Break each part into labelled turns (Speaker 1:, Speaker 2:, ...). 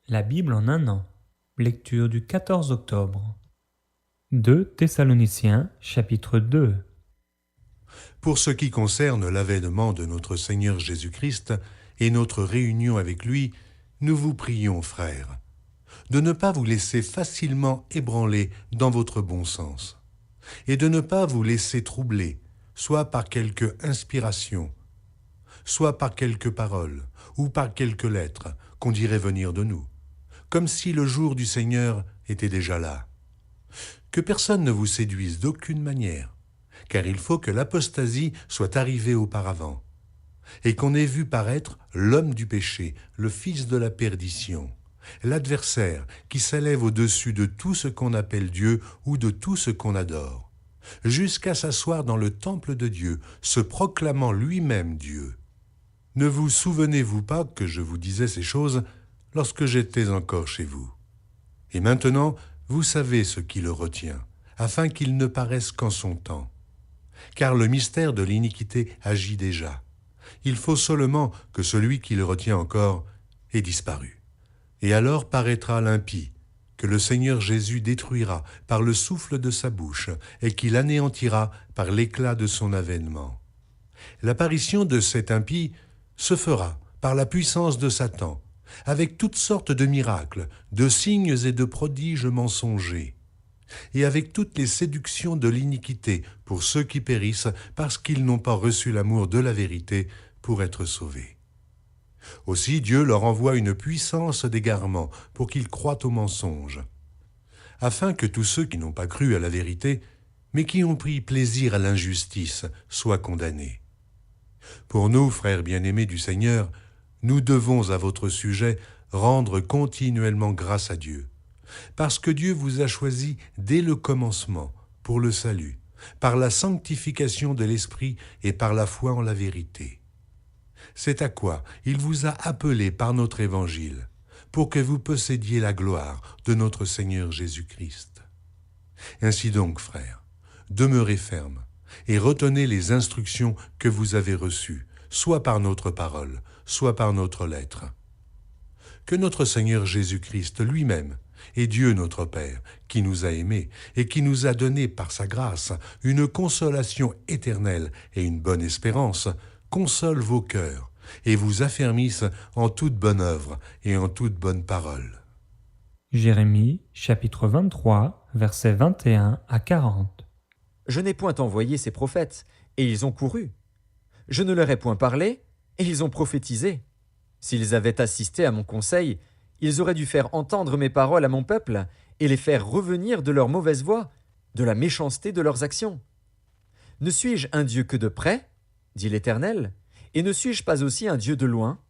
Speaker 1: La Bible en un an. Lecture du 14 octobre. 2 Thessaloniciens, chapitre 2.
Speaker 2: Pour ce qui concerne l'avènement de notre Seigneur Jésus-Christ et notre réunion avec lui, nous vous prions, frères, de ne pas vous laisser facilement ébranler dans votre bon sens, et de ne pas vous laisser troubler, soit par quelque inspiration, soit par quelques paroles, ou par quelques lettres qu'on dirait venir de nous, comme si le jour du Seigneur était déjà là. Que personne ne vous séduise d'aucune manière, car il faut que l'apostasie soit arrivée auparavant, et qu'on ait vu paraître l'homme du péché, le fils de la perdition, l'adversaire qui s'élève au-dessus de tout ce qu'on appelle Dieu ou de tout ce qu'on adore, jusqu'à s'asseoir dans le temple de Dieu, se proclamant lui-même Dieu. Ne vous souvenez-vous pas que je vous disais ces choses lorsque j'étais encore chez vous? Et maintenant, vous savez ce qui le retient, afin qu'il ne paraisse qu'en son temps. Car le mystère de l'iniquité agit déjà. Il faut seulement que celui qui le retient encore ait disparu. Et alors paraîtra l'impie, que le Seigneur Jésus détruira par le souffle de sa bouche et qu'il anéantira par l'éclat de son avènement. L'apparition de cet impie se fera par la puissance de Satan, avec toutes sortes de miracles, de signes et de prodiges mensongers, et avec toutes les séductions de l'iniquité pour ceux qui périssent parce qu'ils n'ont pas reçu l'amour de la vérité pour être sauvés. Aussi Dieu leur envoie une puissance d'égarement pour qu'ils croient au mensonge, afin que tous ceux qui n'ont pas cru à la vérité, mais qui ont pris plaisir à l'injustice, soient condamnés. Pour nous, frères bien-aimés du Seigneur, nous devons à votre sujet rendre continuellement grâce à Dieu, parce que Dieu vous a choisi dès le commencement pour le salut, par la sanctification de l'Esprit et par la foi en la vérité. C'est à quoi il vous a appelé par notre évangile, pour que vous possédiez la gloire de notre Seigneur Jésus-Christ. Ainsi donc, frères, demeurez fermes et retenez les instructions que vous avez reçues, soit par notre parole, soit par notre lettre. Que notre Seigneur Jésus-Christ lui-même et Dieu notre Père, qui nous a aimés et qui nous a donné par sa grâce une consolation éternelle et une bonne espérance, console vos cœurs et vous affermisse en toute bonne œuvre et en toute bonne parole.
Speaker 1: Jérémie, chapitre 23, versets 21 à 40.
Speaker 3: Je n'ai point envoyé ces prophètes, et ils ont couru. Je ne leur ai point parlé, et ils ont prophétisé. S'ils avaient assisté à mon conseil, ils auraient dû faire entendre mes paroles à mon peuple, et les faire revenir de leur mauvaise voie, de la méchanceté de leurs actions. Ne suis-je un Dieu que de près, dit l'Éternel, et ne suis-je pas aussi un Dieu de loin?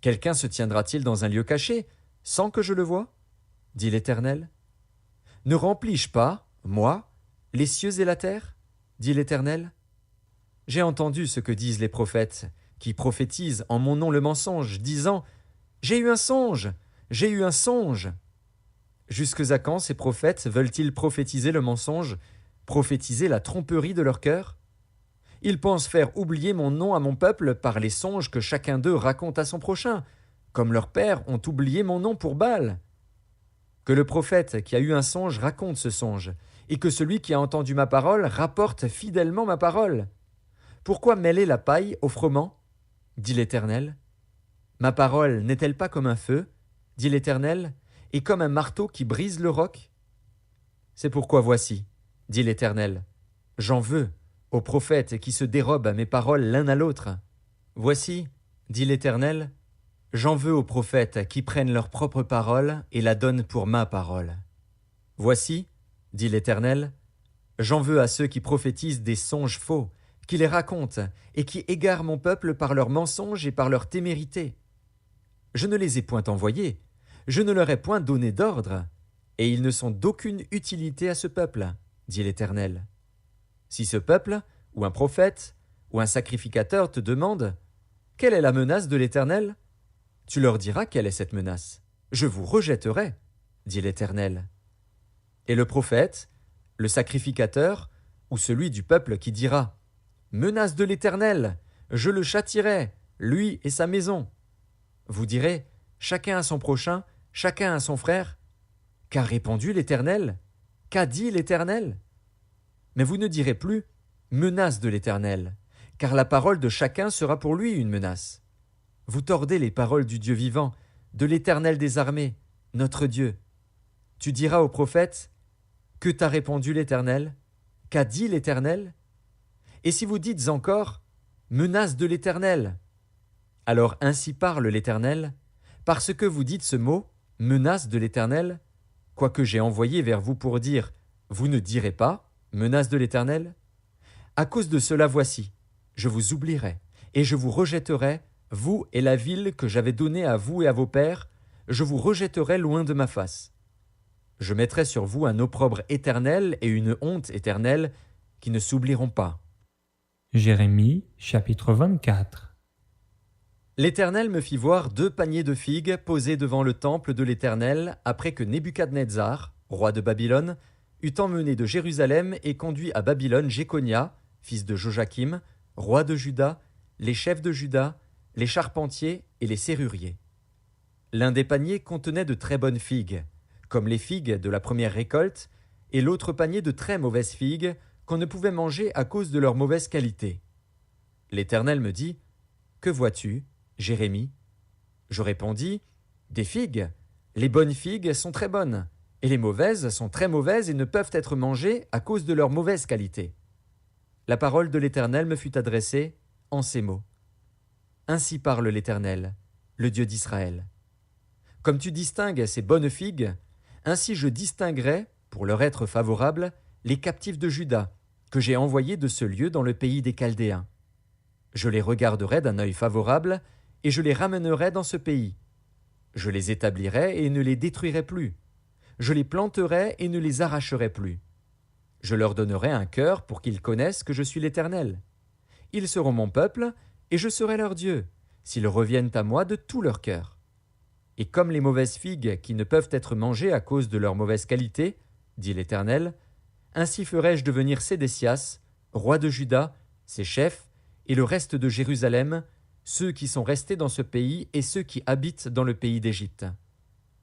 Speaker 3: Quelqu'un se tiendra-t-il dans un lieu caché, sans que je le voie, dit l'Éternel? Ne remplis-je pas, moi, les cieux et la terre, dit l'Éternel? J'ai entendu ce que disent les prophètes, qui prophétisent en mon nom le mensonge, disant « J'ai eu un songe, j'ai eu un songe !» Jusque à quand ces prophètes veulent-ils prophétiser le mensonge, prophétiser la tromperie de leur cœur? Ils pensent faire oublier mon nom à mon peuple par les songes que chacun d'eux raconte à son prochain, comme leurs pères ont oublié mon nom pour Baal. Que le prophète qui a eu un songe raconte ce songe, et que celui qui a entendu ma parole rapporte fidèlement ma parole. Pourquoi mêler la paille au froment, dit l'Éternel? Ma parole n'est-elle pas comme un feu, dit l'Éternel, et comme un marteau qui brise le roc? C'est pourquoi voici, dit l'Éternel, j'en veux aux prophètes qui se dérobent à mes paroles l'un à l'autre. Voici, dit l'Éternel, j'en veux aux prophètes qui prennent leur propre parole et la donnent pour ma parole. Voici, dit l'Éternel, j'en veux à ceux qui prophétisent des songes faux, qui les racontent et qui égarent mon peuple par leurs mensonges et par leur témérité. Je ne les ai point envoyés, je ne leur ai point donné d'ordre, et ils ne sont d'aucune utilité à ce peuple, dit l'Éternel. Si ce peuple, ou un prophète, ou un sacrificateur te demande « Quelle est la menace de l'Éternel ?» Tu leur diras quelle est cette menace. Je vous rejetterai, dit l'Éternel. Et le prophète, le sacrificateur, ou celui du peuple qui dira « Menace de l'Éternel, je le châtierai, lui et sa maison. » Vous direz, chacun à son prochain, chacun à son frère, qu'a répondu l'Éternel? Qu'a dit l'Éternel? Mais vous ne direz plus menace de l'Éternel, car la parole de chacun sera pour lui une menace. Vous tordez les paroles du Dieu vivant, de l'Éternel des armées, notre Dieu. Tu diras au prophète, que t'a répondu l'Éternel? Qu'a dit l'Éternel? Et si vous dites encore, menace de l'Éternel, alors ainsi parle l'Éternel, parce que vous dites ce mot, menace de l'Éternel, quoique j'ai envoyé vers vous pour dire, vous ne direz pas, menace de l'Éternel? À cause de cela voici, je vous oublierai, et je vous rejetterai, vous et la ville que j'avais donnée à vous et à vos pères, je vous rejetterai loin de ma face. Je mettrai sur vous un opprobre éternel et une honte éternelle qui ne s'oublieront pas.
Speaker 1: Jérémie, chapitre 24.
Speaker 3: L'Éternel me fit voir 2 paniers de figues posés devant le temple de l'Éternel après que Nebuchadnezzar, roi de Babylone, eut emmené de Jérusalem et conduit à Babylone Jéconia, fils de Joachim, roi de Juda, les chefs de Juda, les charpentiers et les serruriers. L'un des paniers contenait de très bonnes figues, comme les figues de la première récolte, et l'autre panier de très mauvaises figues qu'on ne pouvait manger à cause de leur mauvaise qualité. L'Éternel me dit, « Que vois-tu, Jérémie ?» Je répondis, « Des figues. Les bonnes figues sont très bonnes, et les mauvaises sont très mauvaises et ne peuvent être mangées à cause de leur mauvaise qualité. » La parole de l'Éternel me fut adressée en ces mots. « Ainsi parle l'Éternel, le Dieu d'Israël. Comme tu distingues ces bonnes figues, ainsi je distinguerai, pour leur être favorable, les captifs de Juda, que j'ai envoyés de ce lieu dans le pays des Chaldéens. Je les regarderai d'un œil favorable, et je les ramènerai dans ce pays. Je les établirai et ne les détruirai plus. Je les planterai et ne les arracherai plus. Je leur donnerai un cœur pour qu'ils connaissent que je suis l'Éternel. Ils seront mon peuple, et je serai leur Dieu, s'ils reviennent à moi de tout leur cœur. Et comme les mauvaises figues qui ne peuvent être mangées à cause de leur mauvaise qualité, dit l'Éternel, ainsi ferai-je devenir Sédécias, roi de Juda, ses chefs, et le reste de Jérusalem, ceux qui sont restés dans ce pays et ceux qui habitent dans le pays d'Égypte.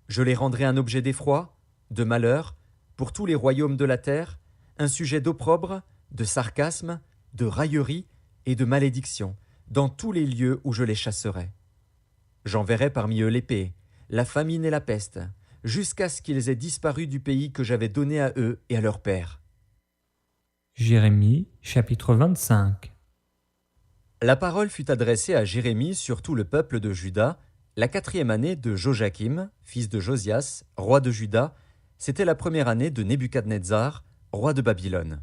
Speaker 3: Je les rendrai un objet d'effroi, de malheur, pour tous les royaumes de la terre, un sujet d'opprobre, de sarcasme, de raillerie et de malédiction, dans tous les lieux où je les chasserai. J'enverrai parmi eux l'épée, la famine et la peste, jusqu'à ce qu'ils aient disparu du pays que j'avais donné à eux et à leurs pères.
Speaker 1: Jérémie, chapitre 25.
Speaker 3: La parole fut adressée à Jérémie sur tout le peuple de Juda, la 4e année de Joachim, fils de Josias, roi de Juda, c'était la première année de Nebuchadnezzar, roi de Babylone.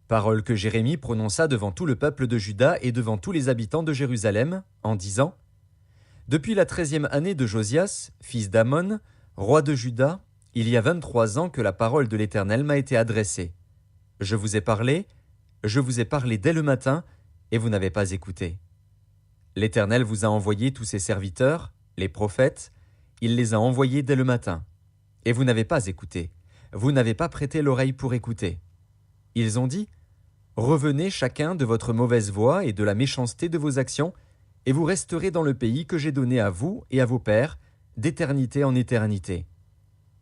Speaker 3: Parole que Jérémie prononça devant tout le peuple de Juda et devant tous les habitants de Jérusalem, en disant « Depuis la 13e année de Josias, fils d'Amon, roi de Juda, il y a 23 ans que la parole de l'Éternel m'a été adressée. Je vous ai parlé dès le matin, et vous n'avez pas écouté. L'Éternel vous a envoyé tous ses serviteurs, les prophètes, il les a envoyés dès le matin. Et vous n'avez pas écouté, vous n'avez pas prêté l'oreille pour écouter. Ils ont dit, revenez chacun de votre mauvaise voie et de la méchanceté de vos actions, et vous resterez dans le pays que j'ai donné à vous et à vos pères, d'éternité en éternité.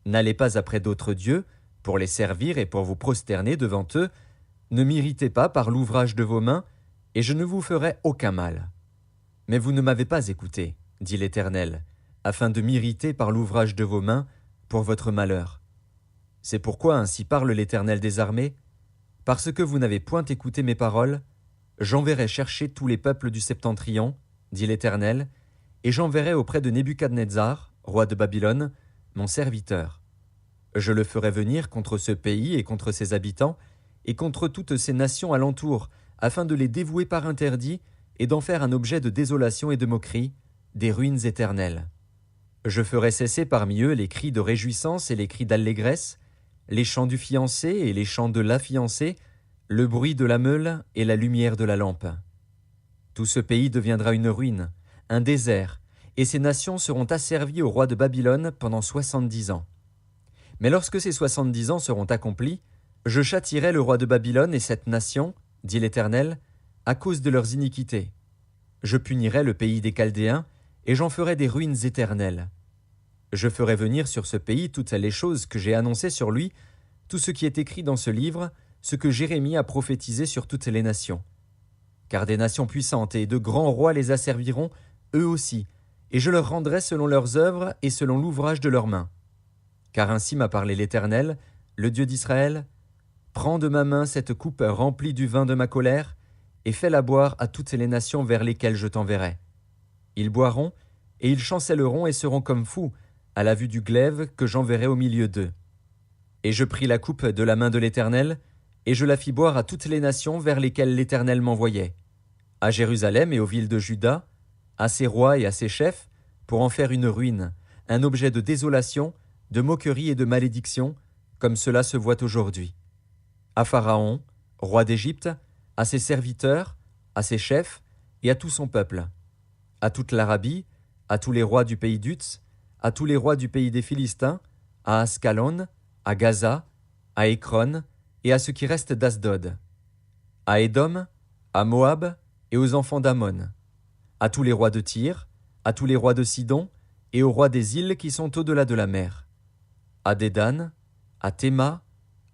Speaker 3: N'allez pas après d'autres dieux, pour les servir et pour vous prosterner devant eux, ne m'irritez pas par l'ouvrage de vos mains, et je ne vous ferai aucun mal. Mais vous ne m'avez pas écouté, dit l'Éternel, afin de m'irriter par l'ouvrage de vos mains, pour votre malheur. C'est pourquoi ainsi parle l'Éternel des armées, parce que vous n'avez point écouté mes paroles, j'enverrai chercher tous les peuples du septentrion, dit l'Éternel, et j'enverrai auprès de Nebuchadnezzar, roi de Babylone, mon serviteur. Je le ferai venir contre ce pays et contre ses habitants, et contre toutes ces nations alentour, afin de les dévouer par interdit et d'en faire un objet de désolation et de moquerie, des ruines éternelles. Je ferai cesser parmi eux les cris de réjouissance et les cris d'allégresse, les chants du fiancé et les chants de la fiancée, le bruit de la meule et la lumière de la lampe. Tout ce pays deviendra une ruine, un désert, et ces nations seront asservies au roi de Babylone pendant 70 ans. Mais lorsque ces 70 ans seront accomplis, je châtierai le roi de Babylone et cette nation, dit l'Éternel, à cause de leurs iniquités. Je punirai le pays des Chaldéens, et j'en ferai des ruines éternelles. Je ferai venir sur ce pays toutes les choses que j'ai annoncées sur lui, tout ce qui est écrit dans ce livre, ce que Jérémie a prophétisé sur toutes les nations. Car des nations puissantes et de grands rois les asserviront, eux aussi, et je leur rendrai selon leurs œuvres et selon l'ouvrage de leurs mains. Car ainsi m'a parlé l'Éternel, le Dieu d'Israël, prends de ma main cette coupe remplie du vin de ma colère, et fais-la boire à toutes les nations vers lesquelles je t'enverrai. Ils boiront, et ils chancelleront et seront comme fous, à la vue du glaive que j'enverrai au milieu d'eux. Et je pris la coupe de la main de l'Éternel, et je la fis boire à toutes les nations vers lesquelles l'Éternel m'envoyait, à Jérusalem et aux villes de Juda, à ses rois et à ses chefs, pour en faire une ruine, un objet de désolation, de moquerie et de malédiction, comme cela se voit aujourd'hui. À Pharaon, roi d'Égypte, à ses serviteurs, à ses chefs et à tout son peuple, à toute l'Arabie, à tous les rois du pays d'Utz, à tous les rois du pays des Philistins, à Ascalon, à Gaza, à Écron et à ce qui reste d'Asdod, à Édom, à Moab et aux enfants d'Ammon, à tous les rois de Tyr, à tous les rois de Sidon et aux rois des îles qui sont au-delà de la mer, à Dédan, à Théma,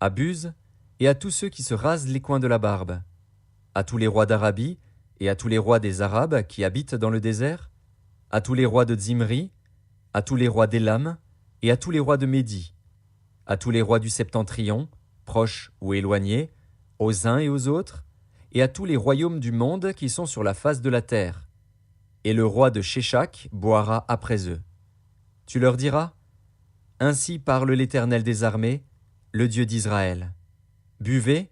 Speaker 3: à Buz et à tous ceux qui se rasent les coins de la barbe, à tous les rois d'Arabie et à tous les rois des Arabes qui habitent dans le désert, à tous les rois de Zimri, à tous les rois d'Élam et à tous les rois de Médie, à tous les rois du septentrion, proches ou éloignés, aux uns et aux autres, et à tous les royaumes du monde qui sont sur la face de la terre. Et le roi de Sheshak boira après eux. Tu leur diras, « Ainsi parle l'Éternel des armées, le Dieu d'Israël. Buvez,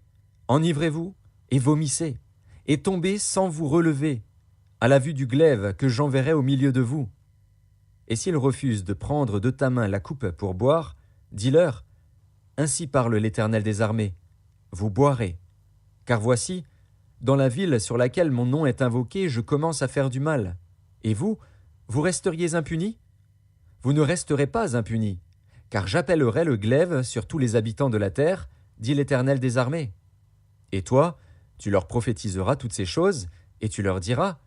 Speaker 3: enivrez-vous, et vomissez, et tombez sans vous relever, à la vue du glaive que j'enverrai au milieu de vous. Et s'ils refusent de prendre de ta main la coupe pour boire, dis-leur, « Ainsi parle l'Éternel des armées, vous boirez. Car voici, dans la ville sur laquelle mon nom est invoqué, je commence à faire du mal. Et vous, vous resteriez impunis? Vous ne resterez pas impunis, car j'appellerai le glaive sur tous les habitants de la terre, dit l'Éternel des armées. Et toi, tu leur prophétiseras toutes ces choses, et tu leur diras,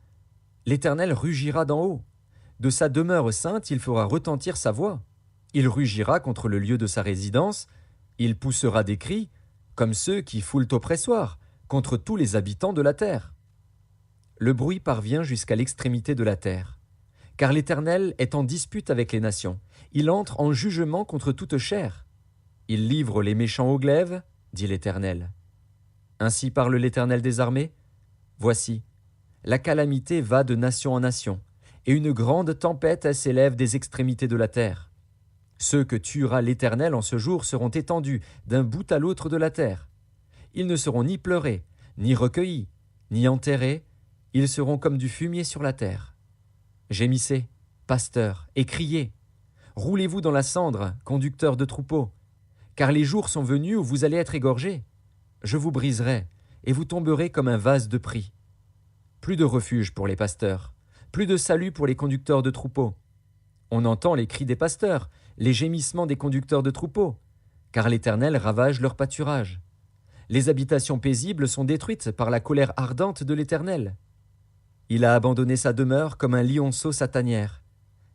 Speaker 3: l'Éternel rugira d'en haut. De sa demeure sainte, il fera retentir sa voix. Il rugira contre le lieu de sa résidence, il poussera des cris, comme ceux qui foulent au pressoir, contre tous les habitants de la terre. Le bruit parvient jusqu'à l'extrémité de la terre. Car l'Éternel est en dispute avec les nations. Il entre en jugement contre toute chair. Il livre les méchants au glaive, dit l'Éternel. Ainsi parle l'Éternel des armées. Voici, la calamité va de nation en nation, et une grande tempête s'élève des extrémités de la terre. Ceux que tuera l'Éternel en ce jour seront étendus d'un bout à l'autre de la terre. Ils ne seront ni pleurés, ni recueillis, ni enterrés, ils seront comme du fumier sur la terre. Gémissez, pasteurs, et criez. Roulez-vous dans la cendre, conducteurs de troupeaux, car les jours sont venus où vous allez être égorgés. Je vous briserai, et vous tomberez comme un vase de prix. Plus de refuge pour les pasteurs, plus de salut pour les conducteurs de troupeaux. On entend les cris des pasteurs, les gémissements des conducteurs de troupeaux, car l'Éternel ravage leur pâturage. Les habitations paisibles sont détruites par la colère ardente de l'Éternel. Il a abandonné sa demeure comme un lionceau sa tanière,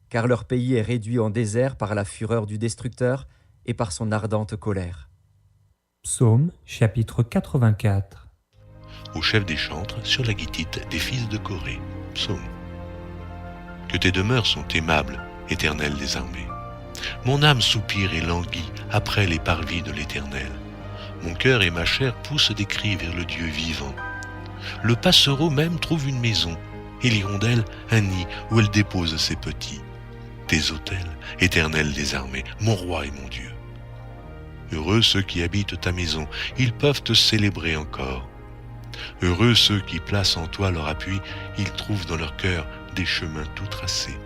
Speaker 3: car leur pays est réduit en désert par la fureur du destructeur et par son ardente colère.
Speaker 1: Psaume chapitre 84.
Speaker 4: Au chef des chantres, sur la guitite des fils de Corée. Psaume. Que tes demeures sont aimables, Éternel des armées. Mon âme soupire et languit après les parvis de l'Éternel. Mon cœur et ma chair poussent des cris vers le Dieu vivant. Le passereau même trouve une maison, et l'hirondelle un nid où elle dépose ses petits. Tes autels, Éternel des armées, mon roi et mon Dieu. Heureux ceux qui habitent ta maison, ils peuvent te célébrer encore. Heureux ceux qui placent en toi leur appui, ils trouvent dans leur cœur des chemins tout tracés.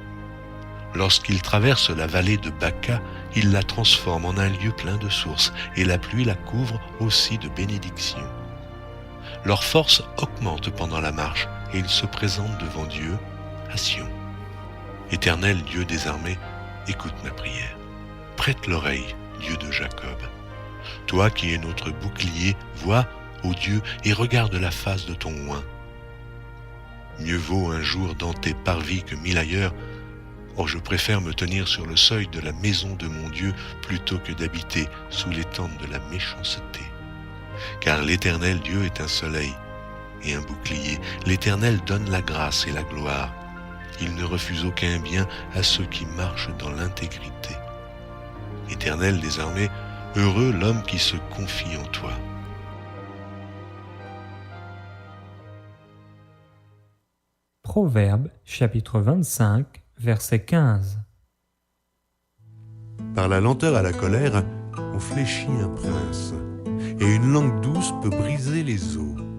Speaker 4: Lorsqu'ils traversent la vallée de Baca, ils la transforment en un lieu plein de sources, et la pluie la couvre aussi de bénédictions. Leur force augmente pendant la marche, et ils se présentent devant Dieu à Sion. Éternel Dieu des armées, écoute ma prière. Prête l'oreille, Dieu de Jacob. Toi qui es notre bouclier, vois, ô Dieu, et regarde la face de ton oint. Mieux vaut un jour dans tes parvis que 1000 ailleurs, Oh, je préfère me tenir sur le seuil de la maison de mon Dieu plutôt que d'habiter sous les tentes de la méchanceté. Car l'Éternel Dieu est un soleil et un bouclier. L'Éternel donne la grâce et la gloire. Il ne refuse aucun bien à ceux qui marchent dans l'intégrité. Éternel des armées, heureux l'homme qui se confie en toi.
Speaker 1: Proverbe chapitre 25, verset 15.
Speaker 2: Par la lenteur à la colère, on fléchit un prince, et une langue douce peut briser les os.